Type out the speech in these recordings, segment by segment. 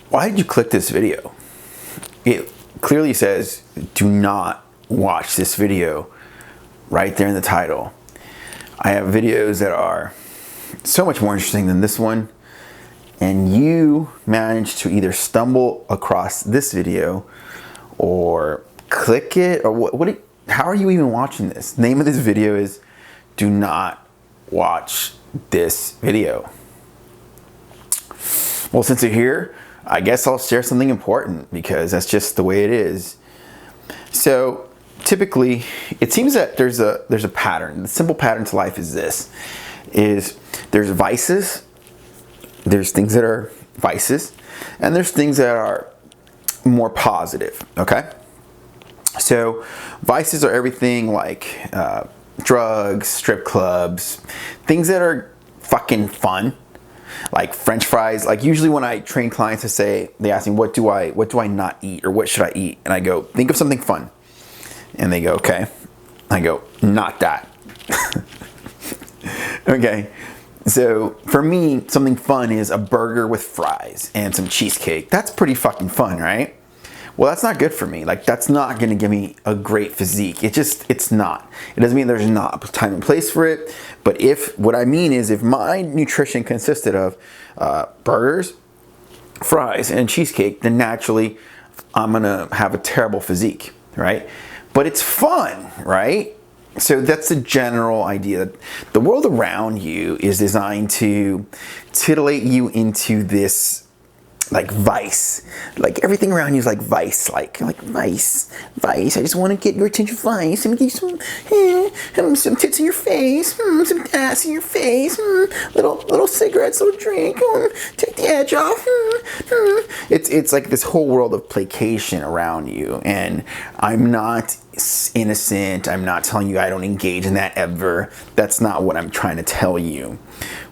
Why did you click this video? It clearly says, do not watch this video right there in the title. I have videos that are so much more interesting than this one, and you managed to either stumble across this video or click it, or how are you even watching this? The name of this video is do not watch this video. Well, since you're here, I guess I'll share something important because that's just the way it is. So typically, it seems that there's a pattern. The simple pattern to life is this: there's vices, there's things that are vices, and there's things that are more positive. Okay. So vices are everything like drugs, strip clubs, things that are fucking fun, like French fries. Like usually when I train clients, they ask me, what do I not eat, or what should I eat? And I go, think of something fun. And they go, okay. I go, not that. Okay. So for me, something fun is a burger with fries and some cheesecake. That's pretty fucking fun, right? Well, that's not good for me. Like, that's not going to give me a great physique. It's not. It doesn't mean there's not a time and place for it. But what I mean is if my nutrition consisted of burgers, fries, and cheesecake, then naturally I'm going to have a terrible physique, right? But it's fun, right? So that's the general idea. The world around you is designed to titillate you into this, like, vice. Like everything around you is like vice, like vice. I just want to get your attention, vice. Let me give you some tits in your face, some ass in your face, little cigarettes, little drink, take the edge off. It's like this whole world of placation around you, and I'm not innocent. I'm not telling you I don't engage in that ever. That's not what I'm trying to tell you.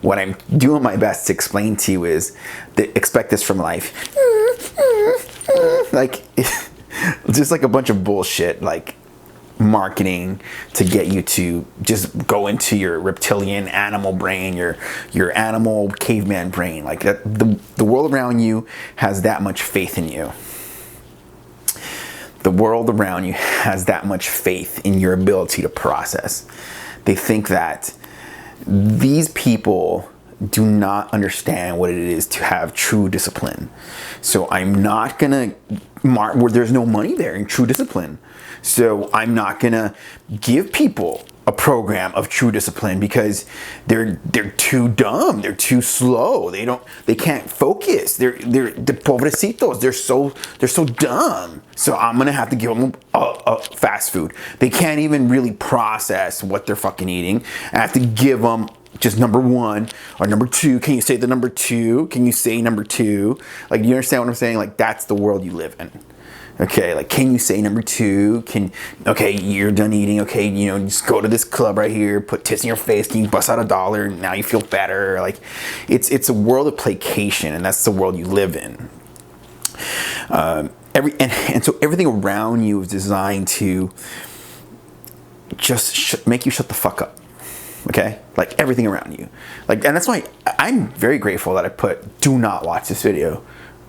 What I'm doing my best to explain to you is that expect this from life. Like, just like a bunch of bullshit, like marketing to get you to just go into your reptilian animal brain, your animal caveman brain. Like that, the world around you has that much faith in you. The world around you has that much faith in your ability to process. They think that these people do not understand what it is to have true discipline. So I'm not gonna where there's no money there in true discipline. So I'm not gonna give people a program of true discipline because they're too dumb, they're too slow, they can't focus, they're the pobrecitos, they're so dumb. So I'm gonna have to give them a fast food. They can't even really process what they're fucking eating. I have to give them just number one or number two. Can you say the number two? Can you say number two? Like, you understand what I'm saying? Like, that's the world you live in. Okay, like, can you say number two? Okay, you're done eating. Okay, just go to this club right here, put tits in your face. Can you bust out $1? Now you feel better. Like, it's a world of placation, and that's the world you live in. And so everything around you is designed to just make you shut the fuck up. Okay, like everything around you, and that's why I'm very grateful that I put "do not watch this video"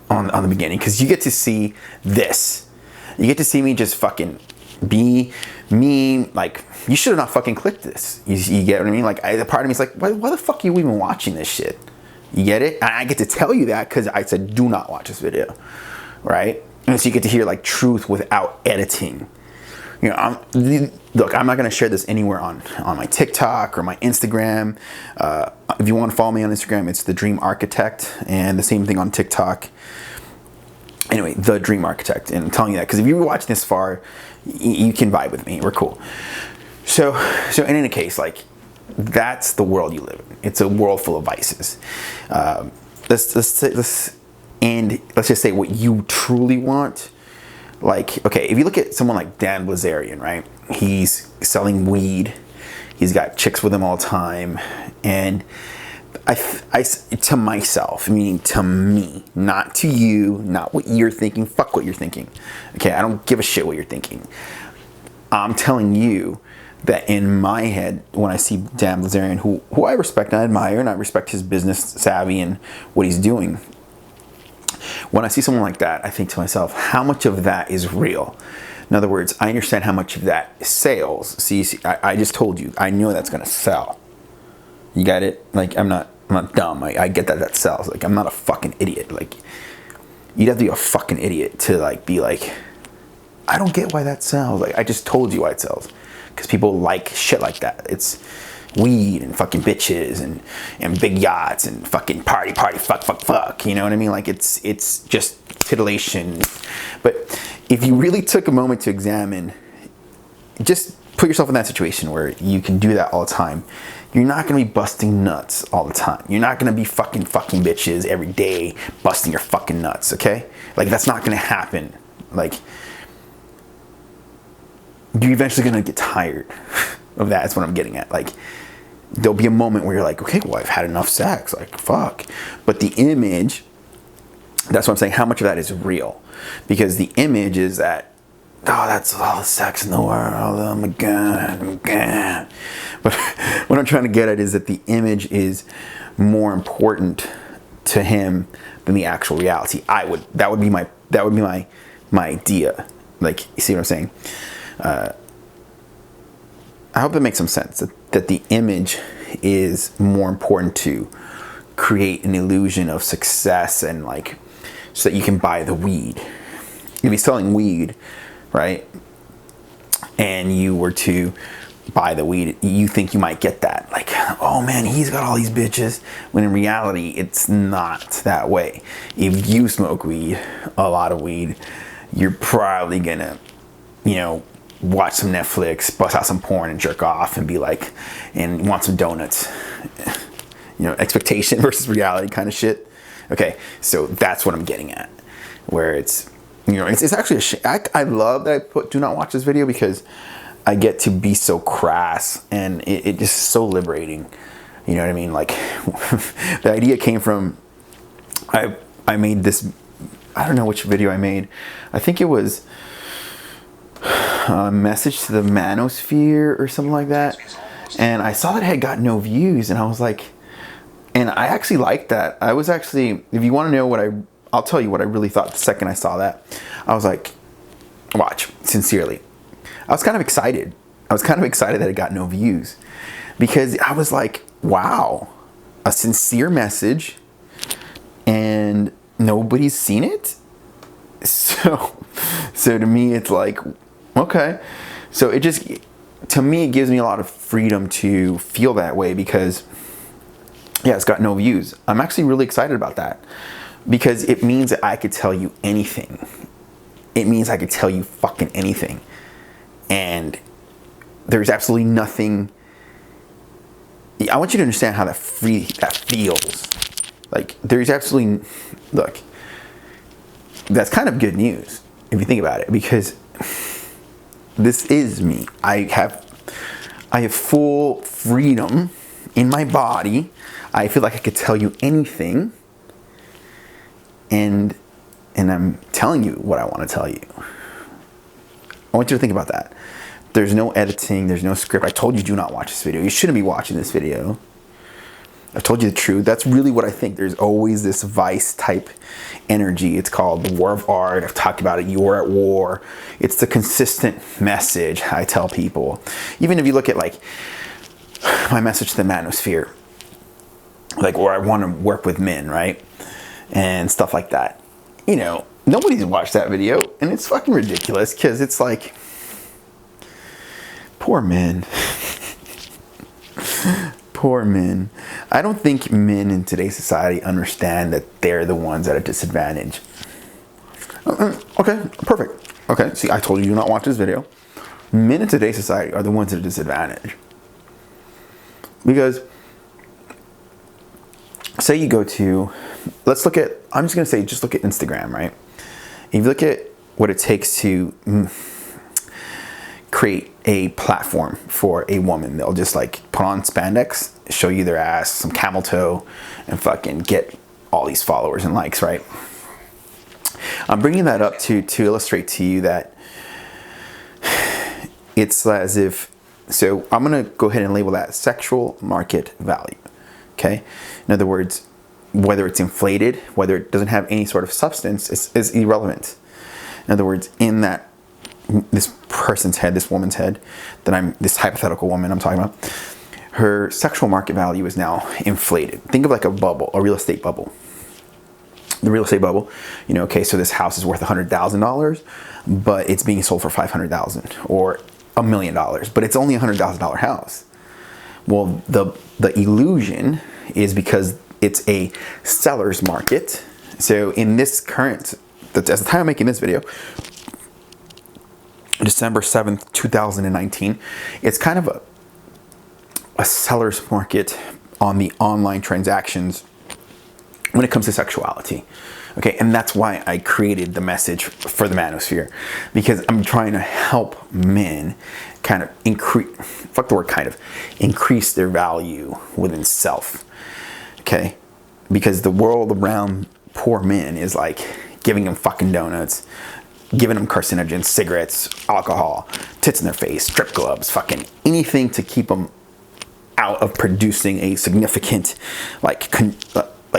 on the beginning, because you get to see this. You get to see me just fucking be me. Like, you should have not fucking clicked this. You get what I mean? Like, the part of me is like, why the fuck are you even watching this shit? You get it? And I get to tell you that because I said do not watch this video, right? And so you get to hear like truth without editing. Look, I'm not going to share this anywhere on my TikTok or my Instagram. If you want to follow me on Instagram, it's The Dream Architect, and the same thing on TikTok. Anyway, The Dream Architect. And I'm telling you that because if you watch this far, you can vibe with me. We're cool. So in any case, like, that's the world you live in. It's a world full of vices. Let's just say what you truly want. Like, okay, if you look at someone like Dan Bilzerian, right? He's selling weed. He's got chicks with him all the time. And I to myself, meaning to me, not to you, not what you're thinking, fuck what you're thinking. Okay, I don't give a shit what you're thinking. I'm telling you that in my head, when I see Dan Bilzerian, who I respect and I admire, and I respect his business savvy and what he's doing, when I see someone like that, I think to myself, how much of that is real? In other words, I understand how much of that is sales. See, I just told you, I know that's gonna sell. You got it? Like, I'm not dumb. I get that sells. Like, I'm not a fucking idiot. Like, you'd have to be a fucking idiot to like be like, I don't get why that sells. Like, I just told you why it sells. Because people like shit like that. It's weed and fucking bitches and big yachts and fucking party, fuck. You know what I mean? Like, it's just titillation. But if you really took a moment to examine, just put yourself in that situation where you can do that all the time. You're not gonna be busting nuts all the time. You're not gonna be fucking bitches every day busting your fucking nuts, okay? Like, that's not gonna happen. Like, you're eventually gonna get tired of that. That's what I'm getting at. Like, there'll be a moment where you're like, okay, well, I've had enough sex. Like, fuck. But the image, that's what I'm saying. How much of that is real? Because the image is that, oh, that's all the sex in the world. Oh my God. But what I'm trying to get at is that the image is more important to him than the actual reality. That would be my idea. Like, you see what I'm saying? I hope that makes some sense. That the image is more important to create an illusion of success and like, so that you can buy the weed. If he's selling weed, right? And you were to buy the weed, you think you might get that. Like, oh man, he's got all these bitches. When in reality, it's not that way. If you smoke weed, a lot of weed, you're probably gonna, watch some Netflix, bust out some porn and jerk off and be like, and want some donuts. Expectation versus reality kind of shit. Okay, so that's what I'm getting at. Where it's, it's actually I love that I put do not watch this video, because I get to be so crass and it just is so liberating. You know what I mean? Like, the idea came from, I made this, I don't know which video I made. I think it was a message to the manosphere or something like that. And I saw that it had got no views, and I was like, and I actually liked that. I was actually, if you want to know I'll tell you what I really thought the second I saw that. I was like, watch, sincerely. I was kind of excited. That it got no views, because I was like, wow, a sincere message and nobody's seen it. So to me, it's like, okay. So it just, to me, it gives me a lot of freedom to feel that way, because yeah, it's got no views. I'm actually really excited about that, because it means that I could tell you anything. It means I could tell you fucking anything. And there's absolutely nothing. I want you to understand how that feels. Like, there's absolutely, look, that's kind of good news if you think about it, because this is me. I have full freedom in my body. I feel like I could tell you anything, and I'm telling you what I want to tell you. I want you to think about that. There's no editing, there's no script. I told you, do not watch this video. You shouldn't be watching this video. I've told you the truth. That's really what I think. There's always this Vice type energy. It's called the war of art. I've talked about it. You're at war. It's the consistent message I tell people. Even if you look at like my message to the manosphere, like where I want to work with men, right? And stuff like that. Nobody's watched that video, and it's fucking ridiculous, because it's like, poor men. Poor men. I don't think men in today's society understand that they're the ones at a disadvantage. Okay, perfect. Okay, see, I told you do not watch this video. Men in today's society are the ones at a disadvantage. Because, say you go to, let's look at, I'm just going to say, just look at Instagram, right? If you look at what it takes to create a platform for a woman, they'll just like put on spandex, show you their ass, some camel toe, and fucking get all these followers and likes, right? I'm bringing that up to illustrate to you that it's as if, so I'm going to go ahead and label that sexual market value, okay? In other words, whether it's inflated, whether it doesn't have any sort of substance, is irrelevant. In other words, in that this person's head, this woman's head, this hypothetical woman I'm talking about, her sexual market value is now inflated. Think of like a bubble, a real estate bubble. The real estate bubble, okay, so this house is worth $100,000, but it's being sold for $500,000 or $1 million, but it's only a $100,000 house. Well, the illusion is because it's a seller's market. So in this current, at the time I'm making this video, December 7th, 2019, it's kind of a seller's market on the online transactions when it comes to sexuality. Okay, and that's why I created the message for the manosphere, because I'm trying to help men kind of increase their value within self. Okay, because the world around poor men is like giving them fucking donuts, giving them carcinogens, cigarettes, alcohol, tits in their face, strip clubs, fucking anything to keep them out of producing a significant, like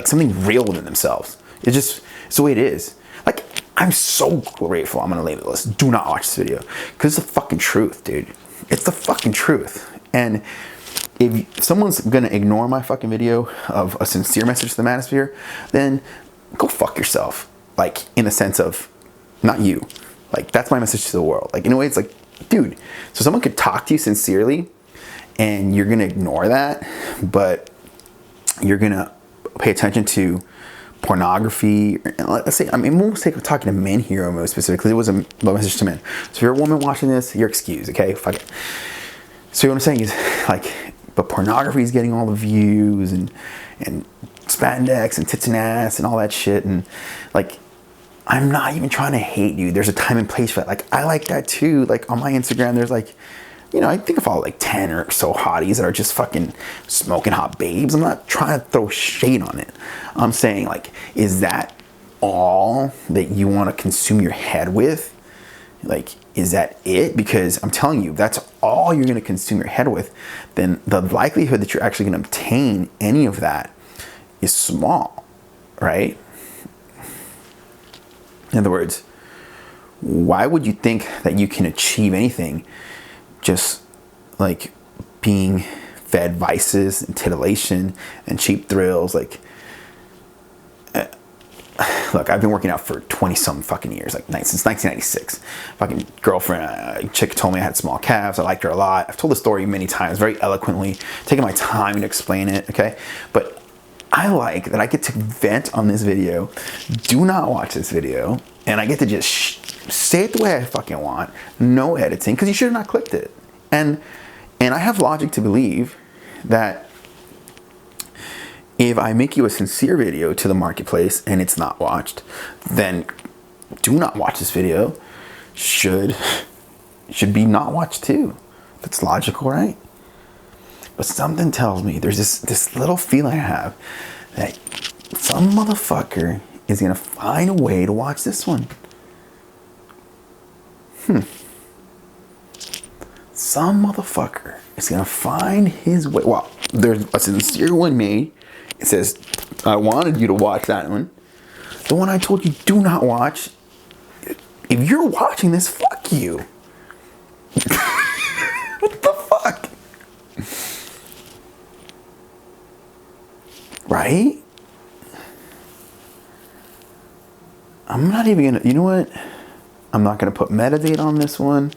something real within themselves. It's the way it is. Like, I'm so grateful. I'm gonna label this. Do not watch this video, because it's the fucking truth, dude. It's the fucking truth. And if someone's gonna ignore my fucking video of a sincere message to the manosphere, then go fuck yourself. Like, in the sense of, not you. Like, that's my message to the world. Like, in a way, it's like, dude, so someone could talk to you sincerely and you're gonna ignore that, but you're gonna pay attention to pornography. Let's say, we'll take talking to men here most specifically. It was a message to men. So if you're a woman watching this, you're excused, okay? Fuck it. So what I'm saying is, like, but pornography is getting all the views and spandex and tits and ass and all that shit, and like, I'm not even trying to hate you. There's a time and place for that. Like, I like that too. Like, on my Instagram, there's like, I think I follow like 10 or so hotties that are just fucking smoking hot babes. I'm not trying to throw shade on it. I'm saying, like, is that all that you want to consume your head with? Like, is that it? Because I'm telling you, if that's all you're going to consume your head with, then the likelihood that you're actually going to obtain any of that is small, right? In other words, why would you think that you can achieve anything just like being fed vices and titillation and cheap thrills? Like, look, I've been working out for 20 some fucking years, like since 1996. Fucking girlfriend, a chick told me I had small calves. I liked her a lot. I've told the story many times, very eloquently, taking my time to explain it, okay? But I like that I get to vent on this video. Do not watch this video. And I get to just say it the way I fucking want. No editing, because you should have not clicked it. And I have logic to believe that if I make you a sincere video to the marketplace and it's not watched, then do not watch this video. Should be not watched too. That's logical, right? But something tells me, there's this little feeling I have that some motherfucker is gonna find a way to watch this one. Some motherfucker is gonna find his way. Well, there's a sincere one made. It says, I wanted you to watch that one. The one I told you do not watch. If you're watching this, fuck you. What the fuck? Right? I'm not even gonna, you know what? I'm not gonna put metadata on this one.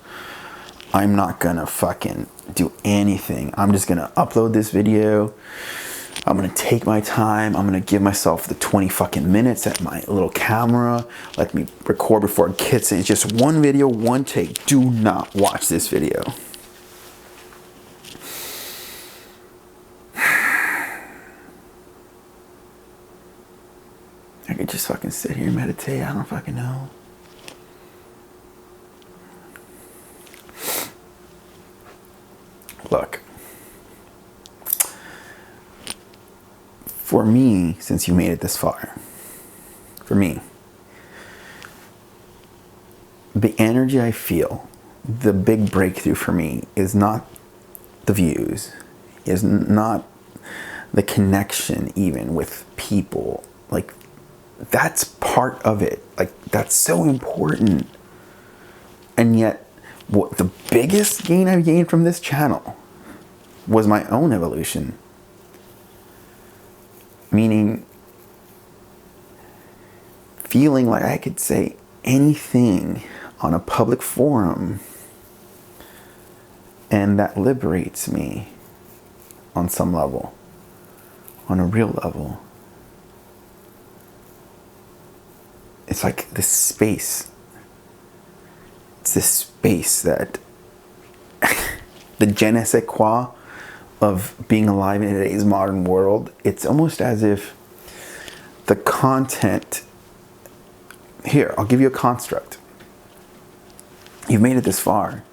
I'm not gonna fucking do anything. I'm just gonna upload this video. I'm gonna take my time. I'm gonna give myself the 20 fucking minutes at my little camera. Let me record before it gets in. It's just one video, one take. Do not watch this video. I could just fucking sit here and meditate. I don't fucking know. Look, for me, since you made it this far, for me, the energy I feel, the big breakthrough for me is not the views, is not the connection even with people. Like, that's part of it. Like, that's so important. And yet, what the biggest gain I've gained from this channel was my own evolution. Meaning, feeling like I could say anything on a public forum, and that liberates me on some level, on a real level. It's like this space. It's this space that the je ne sais quoi of being alive in today's modern world. It's almost as if the content. Here, I'll give you a construct. You've made it this far.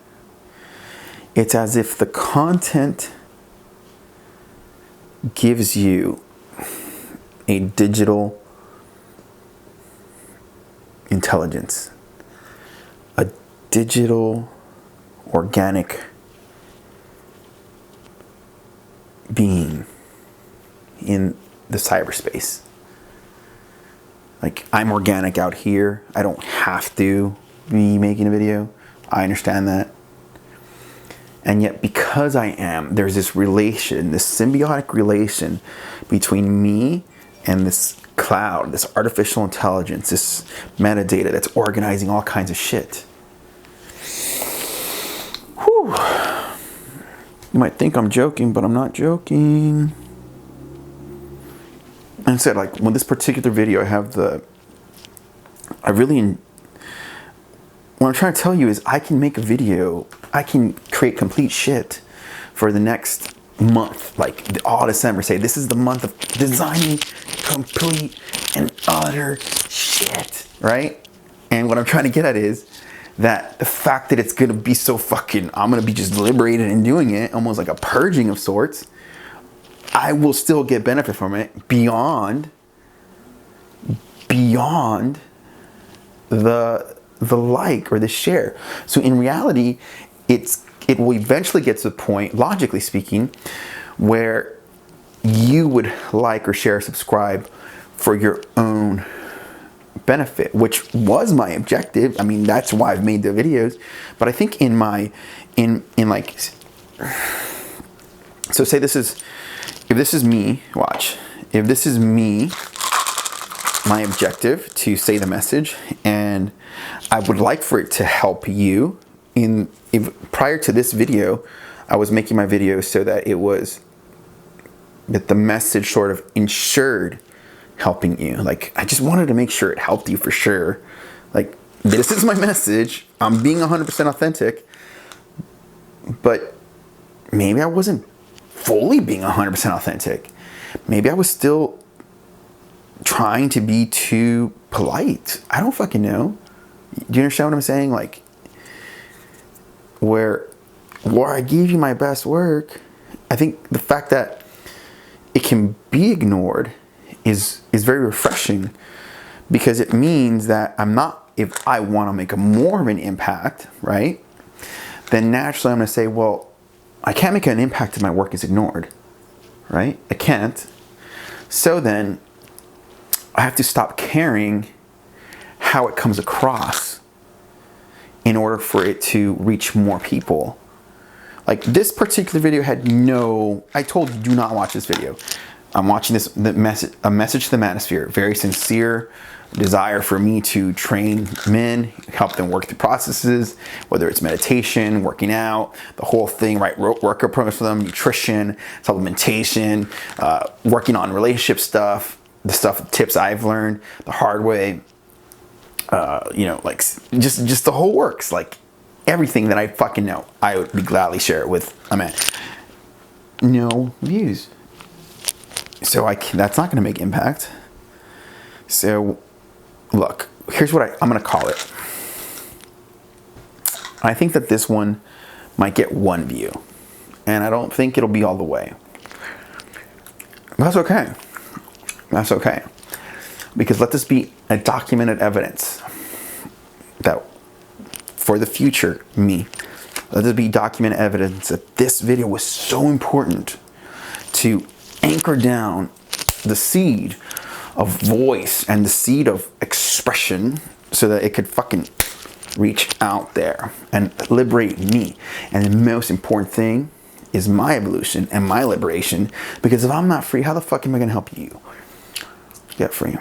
It's as if the content gives you a digital intelligence, a digital organic being in the cyberspace. Like, I'm organic out here. I don't have to be making a video. I understand that. And yet, because I am, there's this relation, this symbiotic relation between me and this cloud, this artificial intelligence, this metadata that's organizing all kinds of shit. Whew. You might think I'm joking, but I'm not joking. And I said, like, with this particular video, what I'm trying to tell you is I can make a video, I can create complete shit for the next month, like all December, say this is the month of designing complete and utter shit, right? And what I'm trying to get at is that the fact that it's gonna be so fucking, I'm gonna be just liberated in doing it, almost like a purging of sorts, I will still get benefit from it beyond the like or the share. So in reality, it will eventually get to the point, logically speaking, where you would like or share or subscribe for your own benefit, which was my objective. I mean, that's why I've made the videos. But I think in like, so say this is, if this is me, watch, if this is me, my objective to say the message, and I would like for it to help you. Prior to this video, I was making my videos so that the message sort of ensured helping you. Like, I just wanted to make sure it helped you for sure. Like, this is my message. I'm being 100% authentic, but maybe I wasn't fully being 100% authentic. Maybe I was still trying to be too polite. I don't fucking know. Do you understand what I'm saying? Like, where I gave you my best work, I think the fact that it can be ignored is very refreshing, because it means that if I want to make more of an impact, right, then naturally I'm going to say, well, I can't make an impact if my work is ignored, right? I can't. So then I have to stop caring how it comes across in order for it to reach more people. Like, this particular video had I told you, do not watch this video. I'm watching a message to the manosphere, very sincere desire for me to train men, help them work through processes, whether it's meditation, working out, the whole thing, right? Workout programs for them, nutrition, supplementation, working on relationship stuff, the tips I've learned the hard way, like just the whole works, like everything that I fucking know, I would be gladly share it with a man. No views. So that's not going to make impact. So look, here's what I'm going to call it. I think that this one might get 1 view, and I don't think it'll be all the way. That's okay. That's okay. Because let this be a documented evidence that for the future me, let this be documented evidence that this video was so important to anchor down the seed of voice and the seed of expression so that it could fucking reach out there and liberate me. And the most important thing is my evolution and my liberation, because if I'm not free, how the fuck am I gonna help you get free?